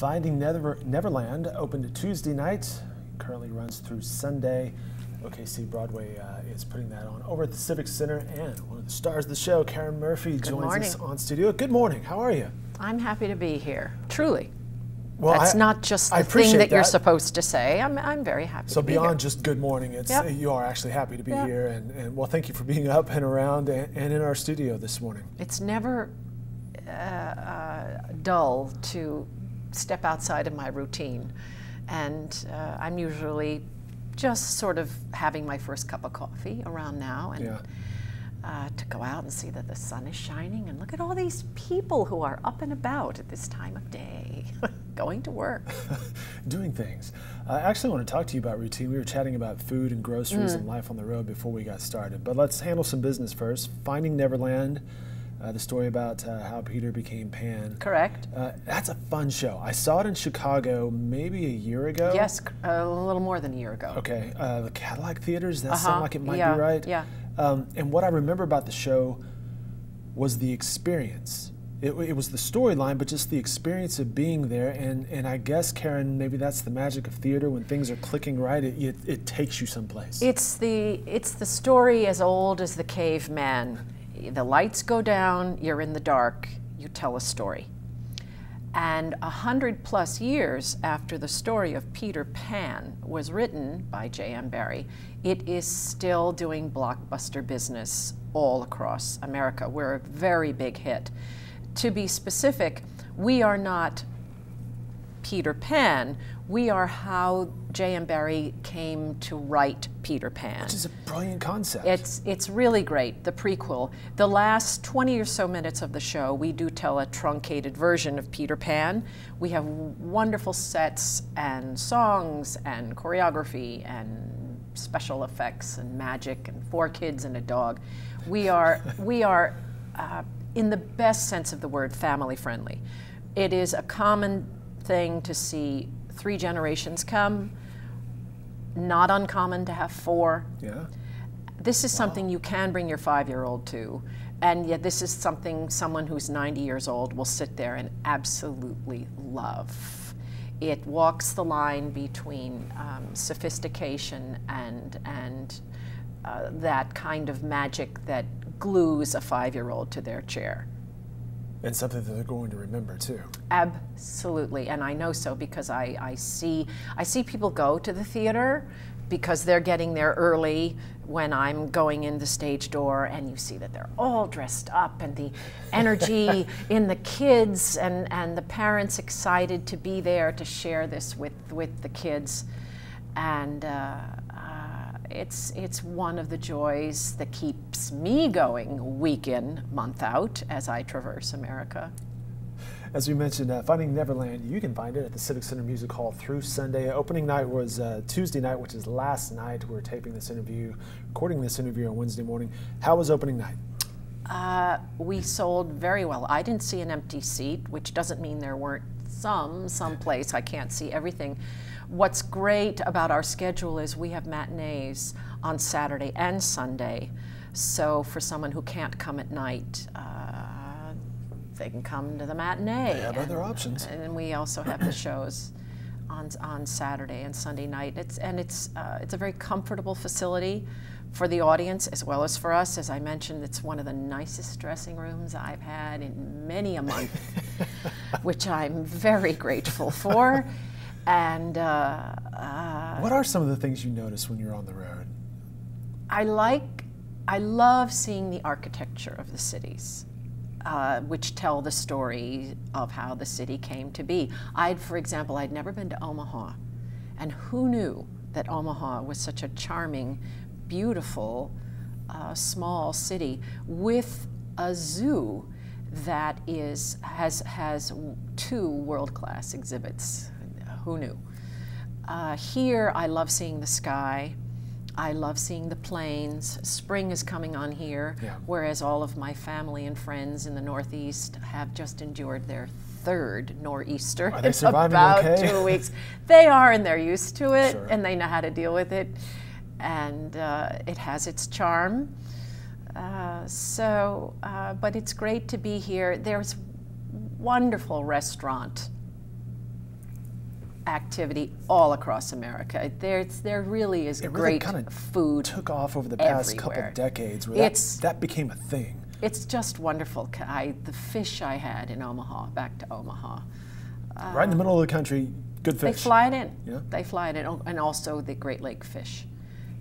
Finding Neverland opened Tuesday night, currently runs through Sunday. OKC Broadway is putting that on over at the Civic Center, and one of the stars of the show, Karen Murphy, joins us on studio. Good morning. How are you? I'm happy to be here, truly. Well, that's not just the thing that you're supposed to say. I'm very happy to be here. So beyond just good morning, it's you are actually happy to be here, and well, thank you for being up and around and in our studio this morning. It's never dull to step outside of my routine, and I'm usually just sort of having my first cup of coffee around now, and to go out and see that the sun is shining, and look at all these people who are up and about at this time of day, going to work. Doing things. I actually want to talk to you about routine. We were chatting about food and groceries and life on the road before we got started, but let's handle some business first. Finding Neverland, the story about how Peter became Pan. Correct. That's a fun show. I saw it in Chicago maybe a year ago. Yes, a little more than a year ago. Okay. The Cadillac Theaters, that sound like it might be right? Yeah. And what I remember about the show was the experience. It was the storyline, but just the experience of being there. And I guess, Karen, maybe that's the magic of theater. When things are clicking right, it takes you someplace. It's the story as old as the caveman. The lights go down, you're in the dark, you tell a story. And 100+ years after the story of Peter Pan was written by J.M. Barrie, it is still doing blockbuster business all across America. We're a very big hit. To be specific, we are not Peter Pan, we are how J.M. Barrie came to write Peter Pan. Which is a brilliant concept. It's really great, the prequel. The last 20 or so minutes of the show, we do tell a truncated version of Peter Pan. We have wonderful sets and songs and choreography and special effects and magic and 4 kids and a dog. We are in the best sense of the word, family friendly. It is a common thing to see 3 generations come, not uncommon to have 4. Yeah. This is something you can bring your 5-year-old to, and yet this is something someone who's 90 years old will sit there and absolutely love. It walks the line between sophistication and that kind of magic that glues a 5-year-old to their chair. And something that they're going to remember too. Absolutely, and I know so because I see people go to the theater because they're getting there early when I'm going in the stage door, and you see that they're all dressed up, and the energy in the kids and the parents excited to be there to share this with the kids, and it's one of the joys that keeps me going week in, month out as I traverse America. As we mentioned, Finding Neverland, you can find it at the Civic Center Music Hall through Sunday. Opening night was Tuesday night, which is last night. We're taping this interview, recording this interview on Wednesday morning. How was opening night? We sold very well. I didn't see an empty seat, which doesn't mean there weren't someplace. I can't see everything. What's great about our schedule is we have matinees on Saturday and Sunday. So for someone who can't come at night, they can come to the matinee. They have other options. And we also have the shows on Saturday and Sunday night. It's a very comfortable facility for the audience as well as for us. As I mentioned, it's one of the nicest dressing rooms I've had in many a month, which I'm very grateful for. And what are some of the things you notice when you're on the road? I love seeing the architecture of the cities, which tell the story of how the city came to be. For example, I'd never been to Omaha, and who knew that Omaha was such a charming, beautiful, small city with a zoo that has 2 world-class exhibits. Who knew? Here, I love seeing the sky. I love seeing the plains. Spring is coming on here, whereas all of my family and friends in the Northeast have just endured their 3rd nor'easter in about 2 weeks. They are, and they're used to it, and they know how to deal with it, and it has its charm. But it's great to be here. There's wonderful restaurant activity all across America. There really is great food. Took off over the past everywhere. couple decades where that became a thing. It's just wonderful. The fish I had in Omaha, back to Omaha. Right in the middle of the country, good fish. They fly it in. Yeah. They fly it in, and also the Great Lake fish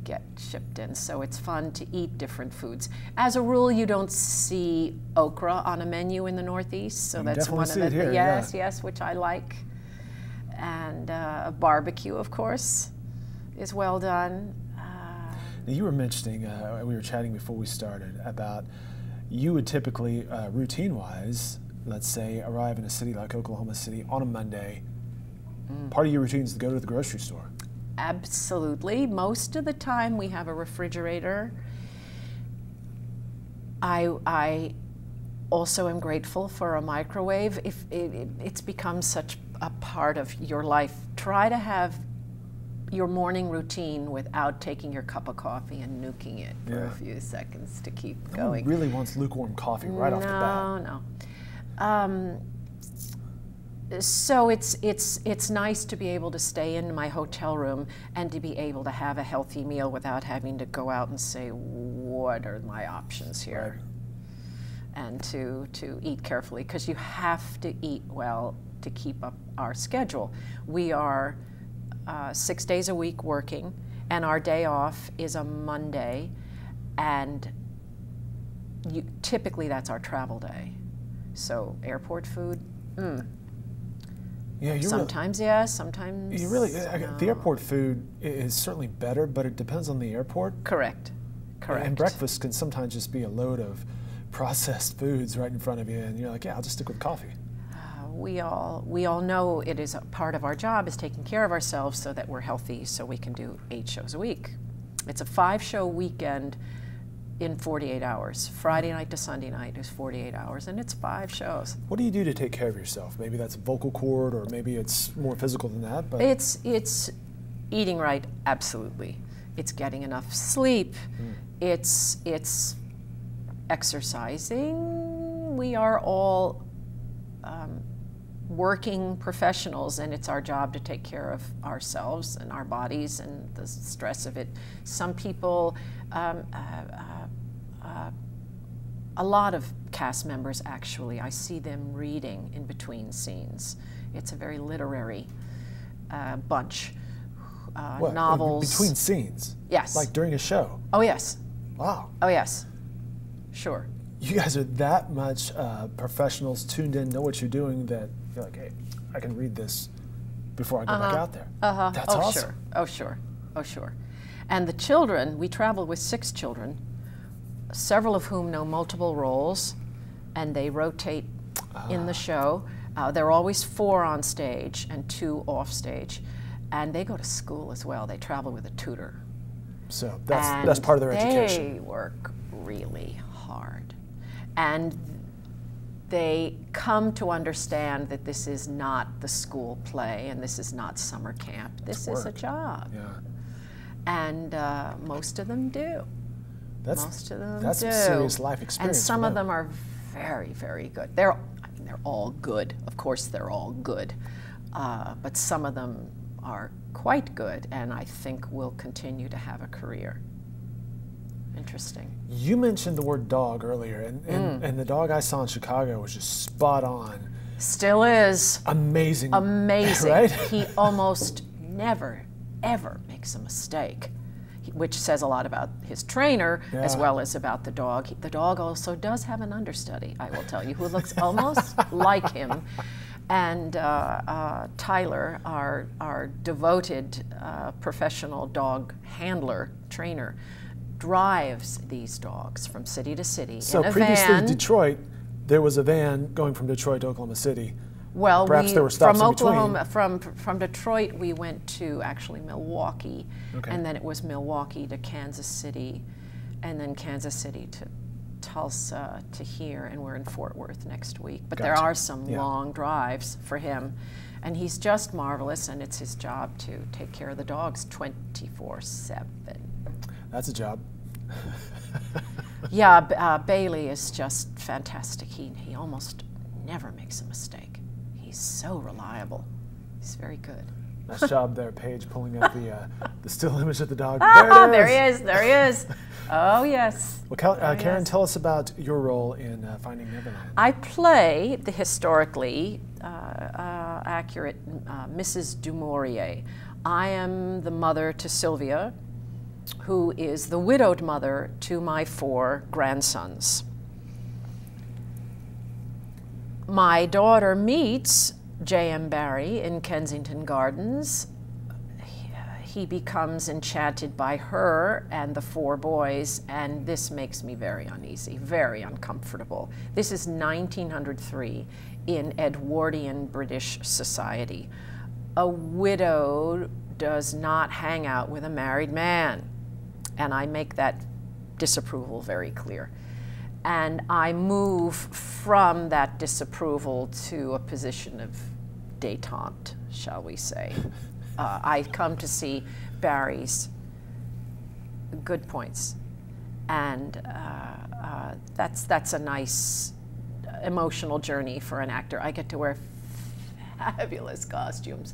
get shipped in. So it's fun to eat different foods. As a rule, you don't see okra on a menu in the Northeast, so that's one of the here, yes, which I like. And a barbecue, of course, is well done. Now you were mentioning, we were chatting before we started about you would typically, routine-wise, let's say, arrive in a city like Oklahoma City on a Monday. Part of your routine is to go to the grocery store. Absolutely. Most of the time we have a refrigerator. I also am grateful for a microwave. If it's become such a part of your life, try to have your morning routine without taking your cup of coffee and nuking it for a few seconds to keep going. No one really wants lukewarm coffee right off the bat. No. So it's nice to be able to stay in my hotel room and to be able to have a healthy meal without having to go out and say, what are my options here? Right. And to eat carefully, because you have to eat well to keep up our schedule. We are 6 days a week working, and our day off is a Monday, and typically that's our travel day. So airport food, yeah, sometimes yes, sometimes you really no. The airport food is certainly better, but it depends on the airport. Correct. And breakfast can sometimes just be a load of processed foods right in front of you, and you're like, yeah, I'll just stick with coffee. We all know it is a part of our job is taking care of ourselves so that we're healthy, so we can do 8 shows a week. It's a 5-show weekend in 48 hours. Friday night to Sunday night is 48 hours, and it's 5 shows. What do you do to take care of yourself? Maybe that's a vocal cord, or maybe it's more physical than that. But it's eating right, absolutely. It's getting enough sleep. It's exercising. We are all working professionals, and it's our job to take care of ourselves and our bodies and the stress of it. Some people, a lot of cast members actually, I see them reading in between scenes. It's a very literary bunch. What, novels. Between scenes? Yes. Like during a show? Oh yes. Wow. Oh yes. Sure. You guys are that much professionals, tuned in, know what you're doing, that you're like, hey, I can read this before I go back out there. That's awesome. Sure. Oh, sure. Oh, sure. And the children, we traveled with 6 children, several of whom know multiple roles, and they rotate in the show. There are always 4 on stage and 2 off stage, and they go to school as well. They travel with a tutor. So that's part of their education. They work really hard. And they come to understand that this is not the school play and this is not summer camp. This is a job. Yeah. And most of them do. Most of them that's do. a serious life experience. And some of them are very, very good. They're all good. Of course, they're all good. But some of them are quite good, and I think will continue to have a career. Interesting. You mentioned the word dog earlier, and the dog I saw in Chicago was just spot on. Still is. Amazing. Amazing. Right? He almost never, ever makes a mistake, which says a lot about his trainer as well as about the dog. The dog also does have an understudy, I will tell you, who looks almost like him. And Tyler, our devoted professional dog handler, trainer, drives these dogs from city to city so in a previously van. Detroit, there was a van going from Detroit to Oklahoma City. Well, perhaps there were stops from in between. Oklahoma, from Detroit, we went to actually Milwaukee, and then it was Milwaukee to Kansas City, and then Kansas City to Tulsa to here, and we're in Fort Worth next week. But there are some long drives for him, and he's just marvelous, and it's his job to take care of the dogs 24/7. That's a job. Yeah, Bailey is just fantastic. He almost never makes a mistake. He's so reliable. He's very good. Nice job there, Paige, pulling up the still image of the dog. Ah, there he is. There he is. Oh, yes. Well, Karen, tell us about your role in Finding Neverland. I play the historically accurate Mrs. du Maurier. I am the mother to Sylvia, who is the widowed mother to my 4 grandsons. My daughter meets J.M. Barrie in Kensington Gardens. He becomes enchanted by her and the 4 boys, and this makes me very uneasy, very uncomfortable. This is 1903 in Edwardian British society. A widow does not hang out with a married man, and I make that disapproval very clear. And I move from that disapproval to a position of détente, shall we say. I come to see Barry's good points, and that's a nice emotional journey for an actor. I get to wear fabulous costumes.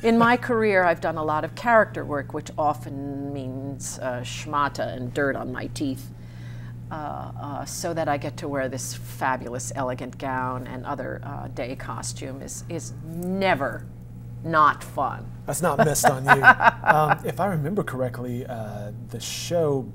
In my career, I've done a lot of character work, which often means schmata and dirt on my teeth. So that I get to wear this fabulous, elegant gown and other day costume is never not fun. That's not missed on you. If I remember correctly, the show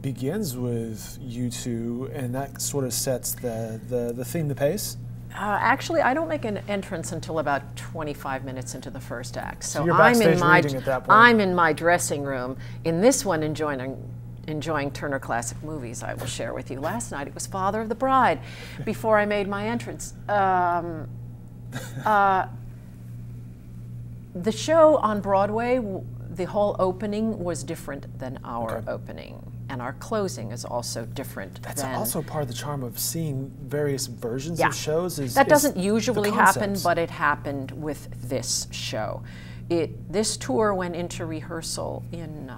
begins with you 2, and that sort of sets the theme, the pace. Actually, I don't make an entrance until about 25 minutes into the first act. So you're backstage reading at that point. I'm in my dressing room. In this one, enjoying Turner Classic Movies, I will share with you. Last night it was Father of the Bride before I made my entrance. The show on Broadway, the whole opening was different than our opening, and our closing is also different. That's also part of the charm of seeing various versions of shows. That doesn't usually happen, but it happened with this show. This tour went into rehearsal in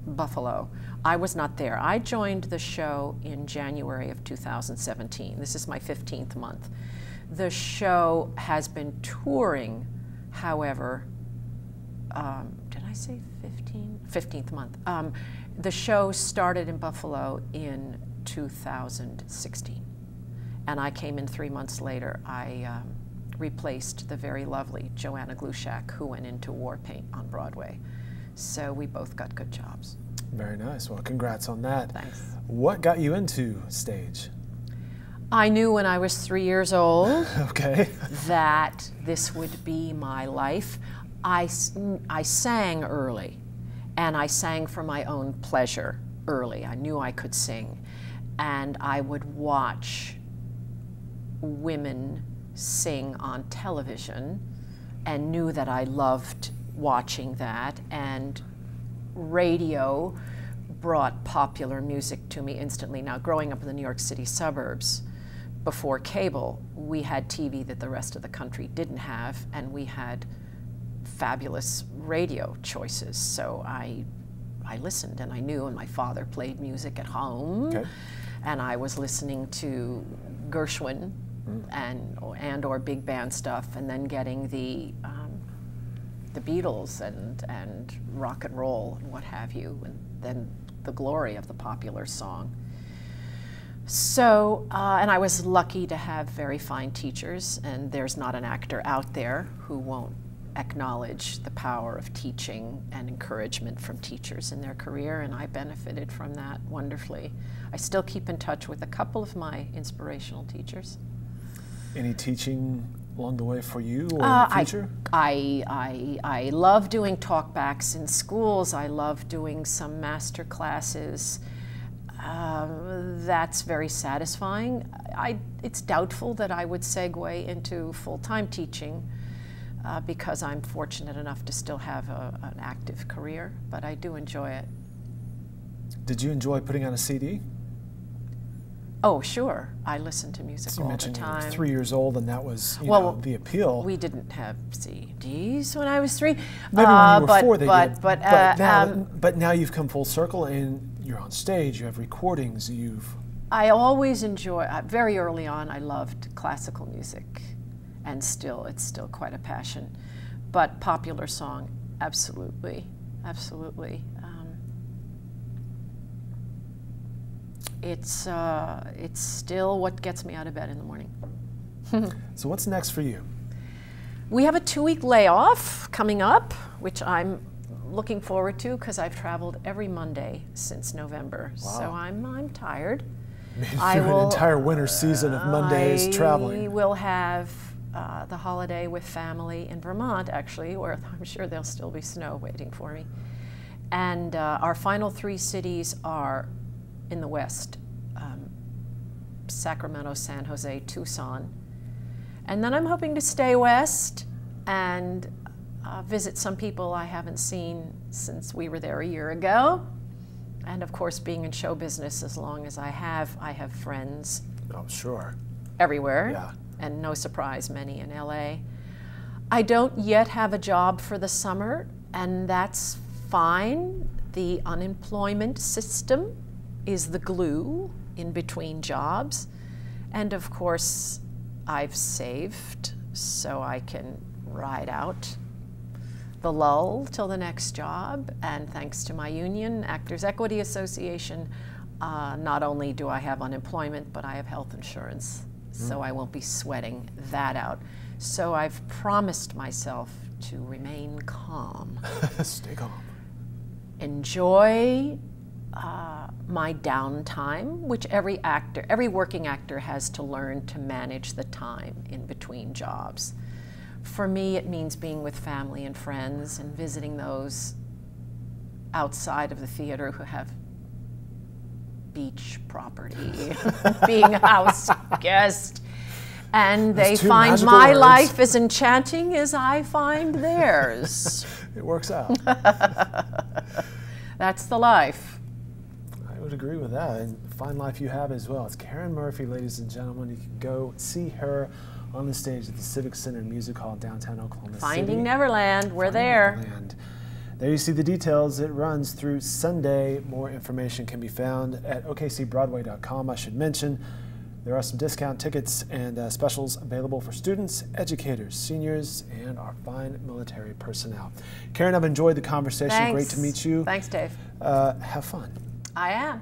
Buffalo. I was not there. I joined the show in January of 2017. This is my 15th month. The show has been touring, however, did I say 15th month. The show started in Buffalo in 2016, and I came in 3 months later. I replaced the very lovely Joanna Glushak, who went into War Paint on Broadway. So we both got good jobs. Very nice. Well, congrats on that. Thanks. What got you into stage? I knew when I was 3 years old that this would be my life. I sang early, and I sang for my own pleasure early. I knew I could sing, and I would watch women sing on television and knew that I loved watching that, and radio brought popular music to me instantly. Now, growing up in the New York City suburbs, before cable, we had TV that the rest of the country didn't have, and we had fabulous radio choices. So I listened, and I knew, and my father played music at home, and I was listening to Gershwin and or big band stuff, and then getting the Beatles and rock and roll and what have you, and then the glory of the popular song. So, and I was lucky to have very fine teachers, and there's not an actor out there who won't acknowledge the power of teaching and encouragement from teachers in their career, and I benefited from that wonderfully. I still keep in touch with a couple of my inspirational teachers. Any teaching along the way for you or in the future? I love doing talkbacks in schools. I love doing some master classes. That's very satisfying. It's doubtful that I would segue into full-time teaching because I'm fortunate enough to still have an active career, but I do enjoy it. Did you enjoy putting on a CD? Oh, sure. I listen to music all the time. You mentioned you were 3 years old, and that was the appeal. We didn't have CDs when I was 3. Maybe when you were 4 they did. But now you've come full circle, and you're on stage, you have recordings, I always enjoy, very early on, I loved classical music, and it's still quite a passion. But popular song, absolutely, absolutely. It's still what gets me out of bed in the morning. So what's next for you? We have a 2-week layoff coming up, which I'm looking forward to because I've traveled every Monday since November. Wow. So I'm tired. An entire winter season of Mondays traveling. We will have the holiday with family in Vermont, actually, where I'm sure there'll still be snow waiting for me. And our final 3 cities are in the West, Sacramento, San Jose, Tucson. And then I'm hoping to stay west and visit some people I haven't seen since we were there a year ago. And of course, being in show business as long as I have friends. Oh, sure. Everywhere. Yeah. And no surprise, many in LA. I don't yet have a job for the summer, and that's fine. The unemployment system is the glue in between jobs. And of course, I've saved so I can ride out the lull till the next job. And thanks to my union, Actors Equity Association, not only do I have unemployment, but I have health insurance. So I won't be sweating that out. So I've promised myself to remain calm. Stay calm. Enjoy my downtime, which every working actor has to learn to manage the time in between jobs. For me, it means being with family and friends and visiting those outside of the theater who have beach property, being a house guest. And they find my life as enchanting as I find theirs. It works out. That's the life. I would agree with that. And fine life you have as well. It's Karen Murphy, ladies and gentlemen. You can go see her on the stage at the Civic Center Music Hall, downtown Oklahoma City. Finding Neverland. We're there. Neverland. There you see the details. It runs through Sunday. More information can be found at okcbroadway.com. I should mention there are some discount tickets and specials available for students, educators, seniors, and our fine military personnel. Karen, I've enjoyed the conversation. Thanks. Great to meet you. Thanks, Dave. Have fun. I am.